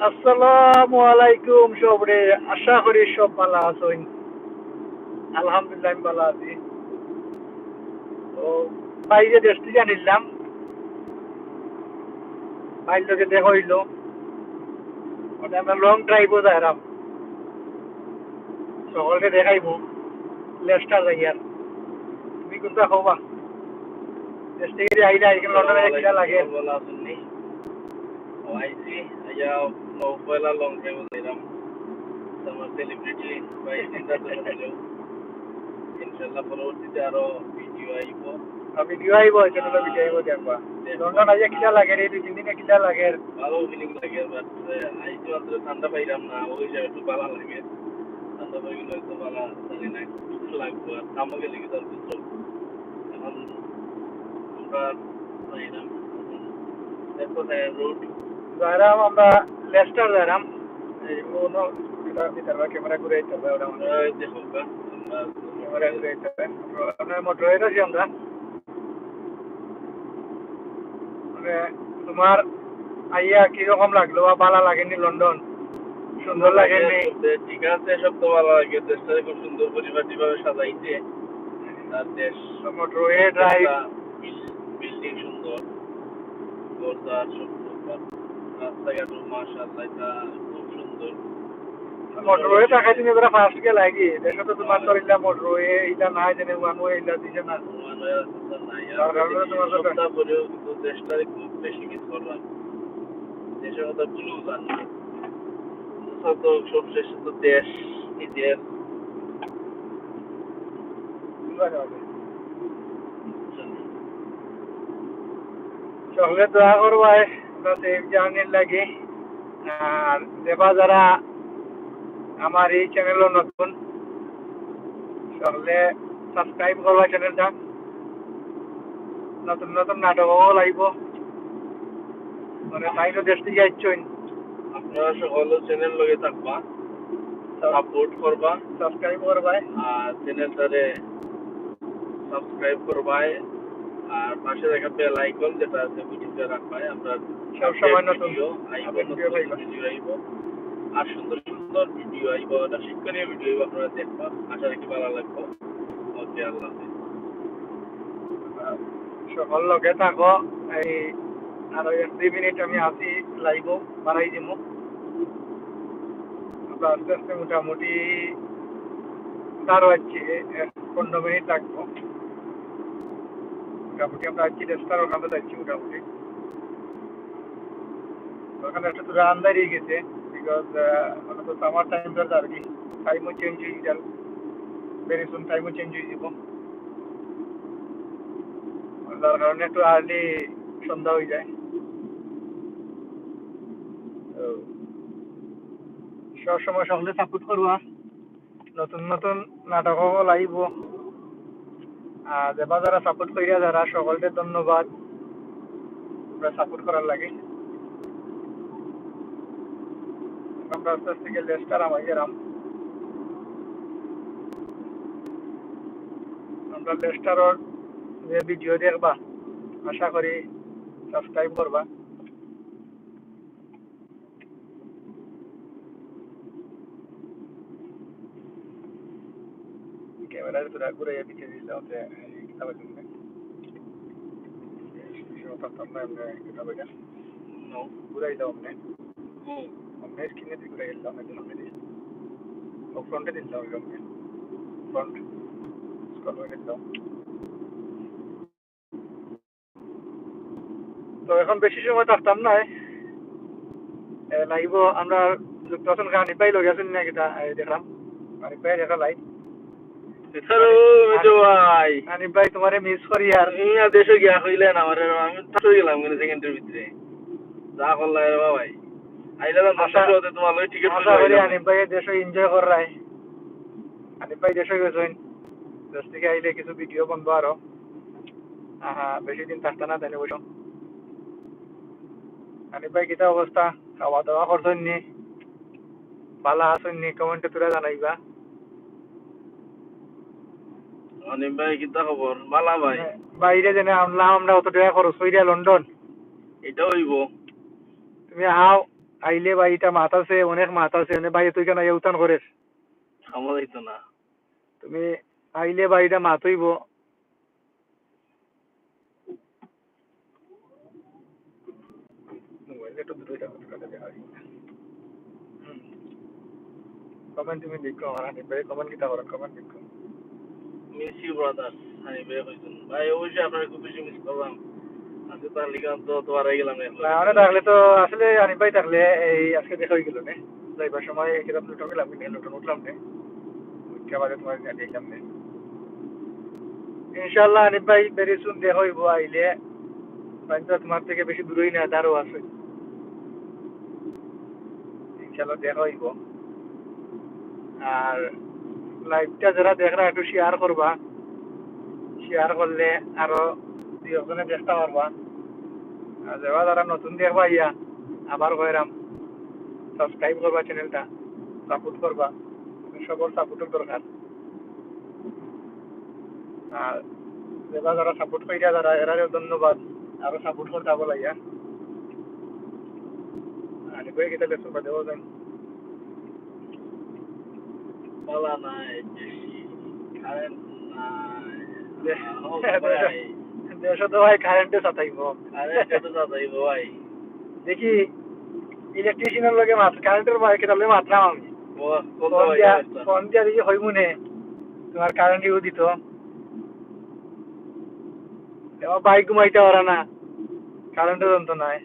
আসসালামু আলাইকুম সবরে। আশা করি সব ভালো আছেন। আলহামদুলিল্লাহ আমি ভালো আছি। তো বাইরে দেশ থেকে নিলাম, বাইর লোকে দেখা হইলো। ওটা আমরা লং ড্রাইভও যাইলাম, সকলকে দেখাইবো লেস্টার যাইয়ার। তুমি কোনটা হবা দেশ থেকে আইলে এখানে লন্ডনে কিনা লাগে? ভালো আছেননি? আইসি আইয়া পয়লা লং ড্রাইভ দিলাম আমার সেলিব্রিটি বা চিন্তা করে দিলেও ইনশাল্লাহ পরবর্তীতে আরো ভিডিও আইব। ভিডিও আইব, চ্যানেলে ভিডিও আইব দেখবা। লন্ডন আইয়া কিনা লাগে রে? 2-3 দিনে কিনা লাগে? ভালো ফিলিং লাগে, বাট আইসি মাত্র ঠান্ডা পাইলাম না, ওই হিসাবে একটু ভালো লাগে। ঠান্ডা পাই গেলে হয়তো ভালো জানি না লাগবো, আর কামো গেলে কি তার বুঝছো। এখন আমরা যাইলাম দেখো রোড যাইলাম আমরা লেস্টার যাইলাম। এই ওনো ভিতরে ক্যামেরা ঘুরে আইতে হবে। ওটা আমরা দেখো ক্যামেরা ঘুরে আইতে হবে। আপনার মোটর হয়ে আছি আমরা। মানে তোমার আইয়া কিরকম লাগলো বা ভালো লাগেনি? লন্ডন সুন্দর লাগেনি? ঠিক আছে, সব তো ভালো লাগে। দেশটা খুব সুন্দর পরিপাটি ভাবে সাজাইছে। আর দেশ মোটরওয়ে ড্রাইভ, বিল্ডিং সুন্দর, দরজা সব রাস্তাঘাট মাশাআল্লাহ এটা খুব সুন্দর। মোটরওয়ে টাকা তুমি এবার ফার্স্ট গে লাগি দেশে তো তোমার চলিলা মোটরওয়ে এটা না জানে ওয়ানওয়ে এটা দিছে না। তারপরেও কিন্তু দেশটারে খুব বেশি মিস করলাম। দেশের কথা ভুলেও জানি তো সব শেষে তো দেশ নিজের। সকলে দোয়া করবাই সেফ জার্নির লাগে। আর দেবা যারা আমার এই চ্যানেলও নতুন, সকলে সাবস্ক্রাইব করবা চ্যানেলটা। নতুন নতুন নাটকও লাগবো, মানে তাই তো দেশ থেকে আসছেন। আপনারা সকল চ্যানেল লগে থাকবা, সাপোর্ট করবা, সাবস্ক্রাইব করবাই, আর চ্যানেলটারে সাবস্ক্রাইব করবাই, আর পাশে দেখা বেল আইকন যেটা আছে ওইটা রাখবাই। আমরা সব সময় নতুন ভিডিও আইব, ভিডিও আইব, আর সুন্দর সুন্দর ভিডিও আইব, এটা শিক্ষণীয় ভিডিও আইব। আপনারা দেখবা, আশা রাখি ভালো লাগবে। ওকে, আল্লাহ হাফেজ। সকল লগে থাকো। এই আরো 1-2 মিনিট আমি আসি, লাইভ বাড়াই দিব। আমরা আস্তে আস্তে মোটামুটি আরো আছি 15 মিনিট লাগবো। মোটামুটি আমরা আছি রেস্টার ওখানে যাচ্ছি মোটামুটি। ওখানে একটা তো আন্দার হয়ে গেছে, বিকজ মানে তো সামার টাইম ধরে আর কি টাইমও চেঞ্জ হয়ে যাবে। ভেরি সুন টাইমও চেঞ্জ হয়ে যাব, যার কারণে একটু আর্লি সন্ধ্যা হয়ে যায়। তো সবসময় সকলে সাপোর্ট করবা। নতুন নতুন নাটকও লাইব। আর দেবা যারা সাপোর্ট করিয়া যারা সকলকে ধন্যবাদ আমরা সাপোর্ট করার লাগে। আমরা আস্তে আস্তে লেস্টার আমাই গেলাম। আমরা লেস্টারর যে ভিডিও দেখবা আশা করি সাবস্ক্রাইব করবা। ক্যামেরার তোরা ঘুরে দিকে দিলাম যে কিতাবের জন্য কিতাবে ঘুরাই দাও আপনি আপনি স্ক্রিনে দিয়ে ঘুরে গেলাম সামনে দিয়ে ফ্রন্টে দিলাম ফ্রন্ট স্ক্রল করে দিলাম। তো এখন বেশি সময় থাকতাম না, লাইভ আমরা যুক্তরাষ্ট্র গানি পাই লগে আছেন না কিটা দেখলাম গানি পাই দেখা লাই। ভাই আনিফ ভাই তোমারে মিস করি। আর দেশে গিয়া হইলেন আমার, আমি থাকতে গেলাম কিন্তু সেকেন্ডের ভিতরে যা করলাই রে ভাই। আইলাম তোমার লই টিকিট আশা করি আনিফ ভাই দেশে এনজয় করাই। আনিফ ভাই দেশে গেছেন, দেশ থেকে আইলে কিছু ভিডিও বানবো আরো। বেশি দিন থাকতে না তাই বসো। আনিফ ভাই কিতা অবস্থা? খাওয়া দাওয়া করছেন নি? ভালো আছেন নি? কমেন্টে তোরা জানাইবা। অনিম ভাই কিতা খবর? বালা ভাই। বাইরে জেনে আনলাম আমরা অত টাকা খরচ কইরা লন্ডন। এটা হইব। তুমি আও আইলে বাড়িটা মাছ আছে, অনেক মাছ আছে, অনেক ভাই তুই কেন উত্থান করিস? আমার হইতো না। তুমি আইলে বাড়িটা মাছ হইব। একটু দূরে যাও, কমেন্ট তুমি দেখো, আমার হানি ভাই কমেন্ট কিতা করো, কমেন্ট দেখো। Miss you brother. হানি ভাই কইছেন ভাই অবশ্যই আপনার খুব বেশি মিস করলাম। আজকে তার লিগান তো তোমার হয়ে গেলাম না মানে থাকলে তো আসলে হানি ভাই থাকলে এই আজকে দেখা হয়ে গেল নে, যাইবার সময় কিতাব লুটো গেলাম, লুটন উঠলাম নে, উঠে বাজে তোমার দেখলাম নে। ইনশাল্লাহ হানি ভাই ভেরি সুন দেখা হইব আইলে, তো তোমার থেকে বেশি দূরই না, তারও আছে। ইনশাল্লাহ দেখা হইব। আর লাইভটা যারা দেখরা একটু শেয়ার করবা, শেয়ার করলে আরো দুই একজনে দেখতে পারবা। আর যারা নতুন দেখবা ইয়া আবার কইরাম সাবস্ক্রাইব করবা চ্যানেলটা, সাপোর্ট করবা, সবার সাপোর্টের দরকার। আর যারা সাপোর্ট কইরা যারা এরাও ধন্যবাদ, আরো সাপোর্ট করতে হবে লাইয়া। আর কই কিতা লেসন বাদে যাই পালা নাই, কারেন্ট নাই, ভাই দেশ তো ভাই কারেন্টে সাতাইব। কারেন্ট এত যাই ভাই। দেখি ইলেকট্রিশিয়ানের লগে মাত কারেন্টের ভাই কেতালে মাত্রাম আমি কোন ভাই ফোন দিয়া দেখি হইব নে তোমার কারেন্ট ইউ দিত। এবার বাইক ঘুমাইতে পারে না, কারেন্টের যন্ত্র নাই,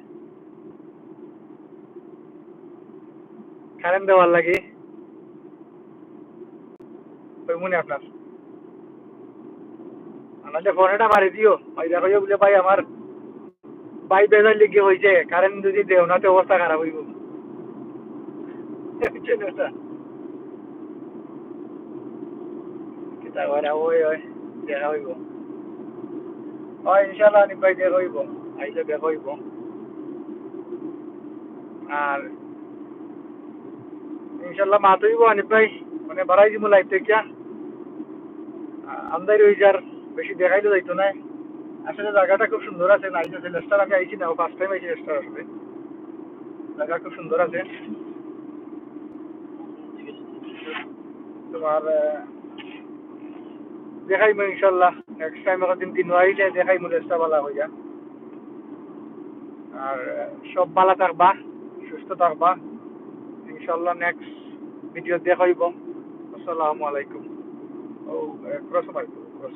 কারেন্ট দেওয়ার লাগে হইব নে আপনার। আমাদের ফোনটা মারি দিও, ওই দেখো বলে ভাই আমার ভাই বেজার লিগে হয়েছে, কারেন্ট যদি দেও না তো অবস্থা খারাপ হইব। কিতা করে ওই ওই দেখা হইব। হয় ইনশাল্লাহ আনিফ ভাই দেখা হইব, আইলে দেখা হইব। আর ইনশাল্লাহ মাত হইব আনিফ ভাই, মানে বাড়াই দিব লাইফ থেকে আমদাই রয়ে যার, বেশি দেখাইলে যাইতো না। আসলে জায়গাটা খুব সুন্দর আছে, নাইস আছে। লেস্টার আমি আইছি না, ফার্স্ট টাইম আইছি লেস্টার, আসলে জায়গা খুব সুন্দর আছে। তোমার দেখাইমু ইনশাল্লাহ নেক্সট টাইম একদিন দিন আইলে দেখাইমু লেস্টার বালা হইয়া। আর সব ভালো থাকবা, সুস্থ থাকবা। ইনশাল্লাহ নেক্সট ভিডিও দেখাইব। আসসালামু আলাইকুম। ও ক্রস মাইক ক্রস